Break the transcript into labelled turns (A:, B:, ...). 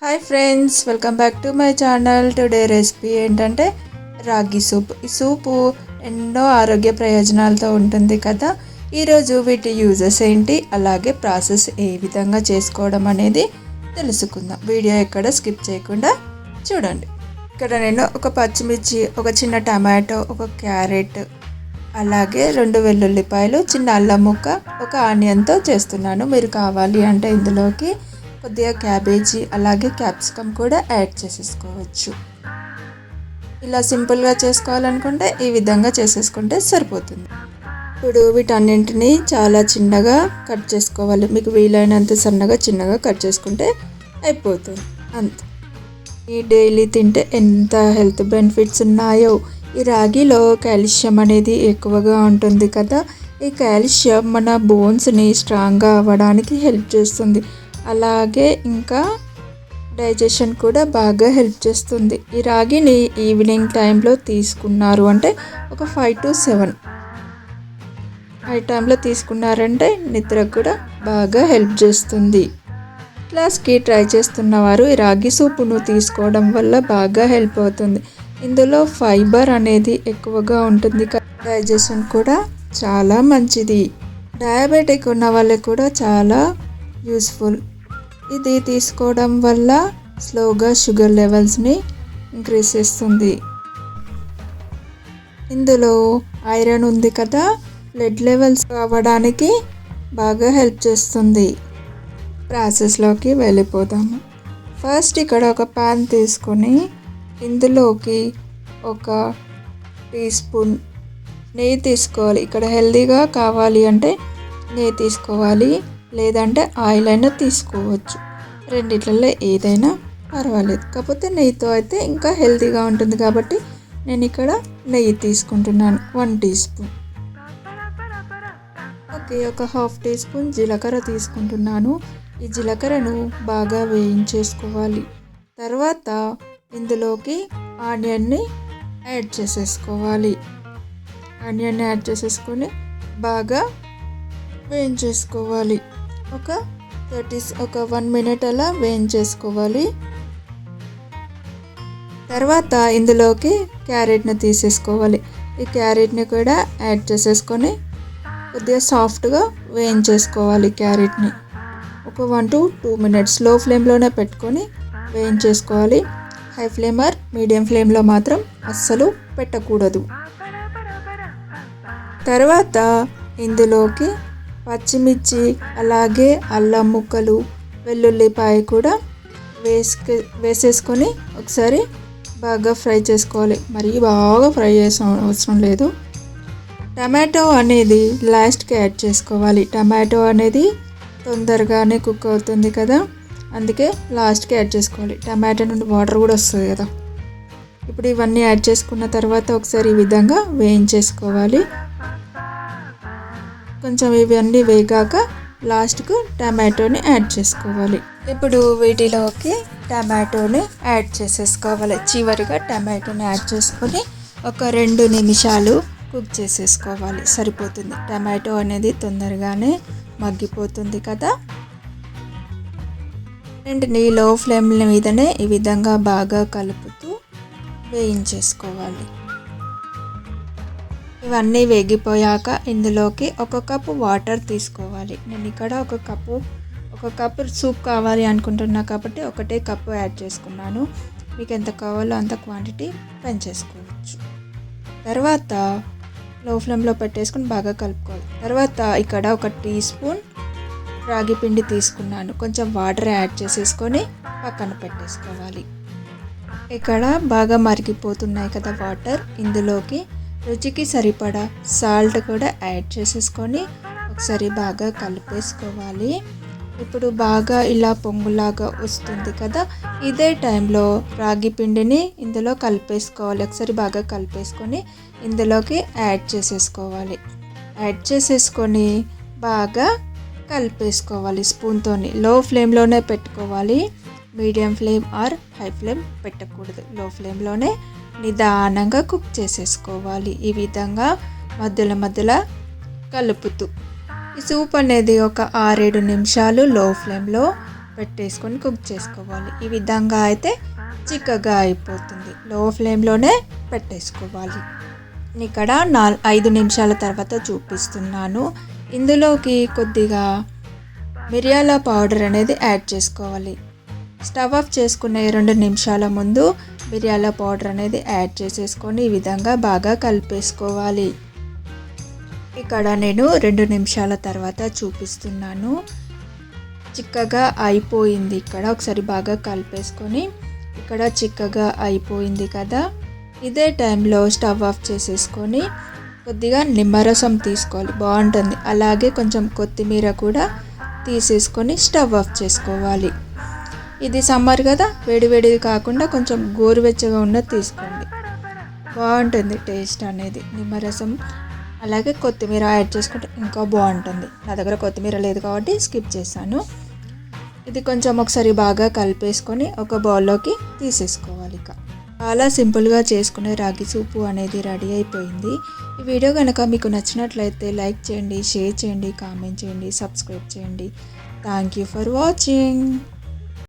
A: Hi friends, welcome back to my channel. Today recipe ఏంటంటే రాగి soup. ఈ సూపు ఎన్నో ఆరోగ్య ప్రయోజనాలతో ఉంటుంది కదా. ఈరోజు వీటి యూజెస్ ఏంటి, అలాగే ప్రాసెస్ ఏ విధంగా చేసుకోవడం అనేది తెలుసుకుందాం. వీడియో ఎక్కడ స్కిప్ చేయకుండా చూడండి. ఇక్కడ నేను ఒక పచ్చిమిర్చి, ఒక చిన్న టమాటో, ఒక క్యారెట్, అలాగే 2 వెల్లుల్లిపాయలు, చిన్న అల్లం ముక్క, ఒక ఆనియన్తో చేస్తున్నాను. మీరు కావాలి అంటే ఇందులోకి కొద్దిగా క్యాబేజీ అలాగే క్యాప్సికమ్ కూడా యాడ్ చేసేసుకోవచ్చు. ఇలా సింపుల్గా చేసుకోవాలనుకుంటే ఈ విధంగా చేసేసుకుంటే సరిపోతుంది. ఇప్పుడు వీటన్నింటినీ చాలా చిన్నగా కట్ చేసుకోవాలి. మీకు వీలైనంత సన్నగా చిన్నగా కట్ చేసుకుంటే అయిపోతుంది. అంతే. ఈ డైలీ తింటే ఎంత హెల్త్ బెనిఫిట్స్ ఉన్నాయో. ఈ రాగిలో కాల్షియం అనేది ఎక్కువగా ఉంటుంది కదా. ఈ కాల్షియం మన బోన్స్ని స్ట్రాంగ్గా అవ్వడానికి హెల్ప్ చేస్తుంది. అలాగే ఇంకా డైజెషన్ కూడా బాగా హెల్ప్ చేస్తుంది. ఈ రాగిని ఈవినింగ్ టైంలో తీసుకున్నారు అంటే ఒక 5 to 7 ఈ టైంలో తీసుకున్నారంటే నిద్రకు కూడా బాగా హెల్ప్ చేస్తుంది. క్లాస్కి ట్రై చేస్తున్నవారు ఈ రాగి సూపును తీసుకోవడం వల్ల బాగా హెల్ప్ అవుతుంది. ఇందులో ఫైబర్ అనేది ఎక్కువగా ఉంటుంది. డైజెషన్ కూడా చాలా మంచిది. డయాబెటిక్ ఉన్న వాళ్ళకి కూడా చాలా యూస్ఫుల్. ఇది తీసుకోవడం వల్ల స్లోగా షుగర్ లెవెల్స్ని ఇంక్రీజ్ చేస్తుంది. ఇందులో ఐరన్ ఉంది కదా, బ్లడ్ లెవెల్స్ అవ్వడానికి బాగా హెల్ప్ చేస్తుంది. ప్రాసెస్లోకి వెళ్ళిపోదాము. ఫస్ట్ ఇక్కడ ఒక ప్యాన్ తీసుకొని ఇందులోకి ఒక టీ స్పూన్ నెయ్యి తీసుకోవాలి. ఇక్కడ హెల్తీగా కావాలి అంటే నెయ్యి తీసుకోవాలి, లేదంటే ఆయిల్ అయినా తీసుకోవచ్చు. రెండిట్లలో ఏదైనా పర్వాలేదు. కాకపోతే నెయ్యితో అయితే ఇంకా హెల్తీగా ఉంటుంది కాబట్టి నేను ఇక్కడ నెయ్యి తీసుకుంటున్నాను. 1 టీ స్పూన్. ఓకే, ఒక 1/2 టీ స్పూన్ జీలకర్ర తీసుకుంటున్నాను. ఈ జీలకర్రను బాగా వేయించేసుకోవాలి. తర్వాత ఇందులోకి ఆనియన్ని యాడ్ చేసేసుకోవాలి. ఆనియన్ని యాడ్ చేసేసుకొని బాగా వేయించేసుకోవాలి. ఒక 1 మినిట్ అలా వేయించేసుకోవాలి. తర్వాత ఇందులోకి క్యారెట్ని తీసేసుకోవాలి. ఈ క్యారెట్ని కూడా యాడ్ చేసేసుకొని కొద్దిగా సాఫ్ట్గా వేయించేసుకోవాలి. క్యారెట్ని ఒక 1 to 2 మినిట్స్ లో ఫ్లేమ్లోనే పెట్టుకొని వేయించేసుకోవాలి. హై ఫ్లేమ్ ఆర్ మీడియం ఫ్లేమ్లో మాత్రం అస్సలు పెట్టకూడదు. తర్వాత ఇందులోకి పచ్చిమిర్చి అలాగే అల్లం ముక్కలు, వెల్లుల్లిపాయ కూడా వేసేసుకొని ఒకసారి బాగా ఫ్రై చేసుకోవాలి. మరీ బాగా ఫ్రై చేసే అవసరం లేదు. టమాటో అనేది లాస్ట్కి యాడ్ చేసుకోవాలి. టమాటో అనేది తొందరగానే కుక్ అవుతుంది కదా, అందుకే లాస్ట్కి యాడ్ చేసుకోవాలి. టమాటో నుండి వాటర్ కూడా వస్తుంది కదా. ఇప్పుడు ఇవన్నీ యాడ్ చేసుకున్న తర్వాత ఒకసారి ఈ విధంగా వేయించేసుకోవాలి. కొంచెం ఇవన్నీ వేగాక లాస్ట్కు టమాటోని యాడ్ చేసుకోవాలి. ఇప్పుడు వీటిలోకి టమాటోని యాడ్ చేసేసుకోవాలి. చివరిగా టమాటోని యాడ్ చేసుకొని ఒక 2 నిమిషాలు కుక్ చేసేసుకోవాలి. సరిపోతుంది. టమాటో అనేది తొందరగానే మగ్గిపోతుంది కదా. రెండుని లో ఫ్లేమ్ మీదనే ఈ విధంగా బాగా కలుపుతూ వేయించేసుకోవాలి. ఇవన్నీ వేగిపోయాక ఇందులోకి 1 కప్పు వాటర్ తీసుకోవాలి. నేను ఇక్కడ ఒక కప్పు సూప్ కావాలి అనుకుంటున్నా కాబట్టి 1 కప్పు యాడ్ చేసుకున్నాను. మీకు ఎంత కావాలో అంత క్వాంటిటీ పెంచేసుకోవచ్చు. తర్వాత లో ఫ్లేమ్లో పెట్టేసుకొని బాగా కలుపుకోవాలి. తర్వాత ఇక్కడ 1 టీ స్పూన్ రాగి పిండి తీసుకున్నాను. కొంచెం వాటర్ యాడ్ చేసేసుకొని పక్కన పెట్టేసుకోవాలి. ఇక్కడ బాగా మరిగిపోతున్నాయి కదా వాటర్. ఇందులోకి రుచికి సరిపడా సాల్ట్ కూడా యాడ్ చేసేసుకొని ఒకసారి బాగా కలిపేసుకోవాలి. ఇప్పుడు బాగా ఇలా పొంగులాగా వస్తుంది కదా, ఇదే టైంలో రాగి పిండిని ఇందులో కలిపేసుకోవాలి. ఒకసారి బాగా కలిపేసుకొని ఇందులోకి యాడ్ చేసేసుకోవాలి. యాడ్ చేసేసుకొని బాగా కలిపేసుకోవాలి స్పూన్తోని. లో ఫ్లేమ్లోనే పెట్టుకోవాలి. Medium flame or high flame పెట్టకూడదు. లో ఫ్లేమ్లోనే నిదానంగా కుక్ చేసేసుకోవాలి. ఈ విధంగా మధ్యలో కలుపుతూ ఈ సూప్ అనేది ఒక 6-7 నిమిషాలు లో ఫ్లేమ్లో పెట్టేసుకొని కుక్ చేసుకోవాలి. ఈ విధంగా అయితే చిక్కగా అయిపోతుంది. లో ఫ్లేమ్లోనే పెట్టేసుకోవాలి. ఇక్కడ 5 నిమిషాల తర్వాత చూపిస్తున్నాను. ఇందులోకి కొద్దిగా మిరియాల పౌడర్ అనేది యాడ్ చేసుకోవాలి. స్టవ్ ఆఫ్ చేసుకునే 2 నిమిషాల ముందు మిరియాల పౌడర్ అనేది యాడ్ చేసేసుకొని ఈ విధంగా బాగా కలిపేసుకోవాలి. ఇక్కడ నేను 2 నిమిషాల తర్వాత చూపిస్తున్నాను. చిక్కగా అయిపోయింది. ఇక్కడ ఒకసారి బాగా కలిపేసుకొని ఇక్కడ చిక్కగా అయిపోయింది కదా. ఇదే టైంలో స్టవ్ ఆఫ్ చేసేసుకొని కొద్దిగా నిమ్మరసం తీసుకోవాలి, బాగుంటుంది. అలాగే కొంచెం కొత్తిమీర కూడా తీసేసుకొని స్టవ్ ఆఫ్ చేసుకోవాలి. ఇది సమ్మర్ కదా, వేడివేడిది కాకుండా కొంచెం గోరువెచ్చగా ఉన్నది తీసుకోండి, బాగుంటుంది టేస్ట్ అనేది. నిమ్మరసం అలాగే కొత్తిమీర యాడ్ చేసుకుంటే ఇంకా బాగుంటుంది. నా దగ్గర కొత్తిమీర లేదు కాబట్టి స్కిప్ చేశాను. ఇది కొంచెం ఒకసారి బాగా కలిపేసుకొని ఒక బౌల్లోకి తీసేసుకోవాలి. ఇక చాలా సింపుల్గా చేసుకునే రాగి సూపు అనేది రెడీ అయిపోయింది. ఈ వీడియో కనుక మీకు నచ్చినట్లయితే లైక్ చేయండి, షేర్ చేయండి, కామెంట్ చేయండి, సబ్స్క్రైబ్ చేయండి. Thank you for watching.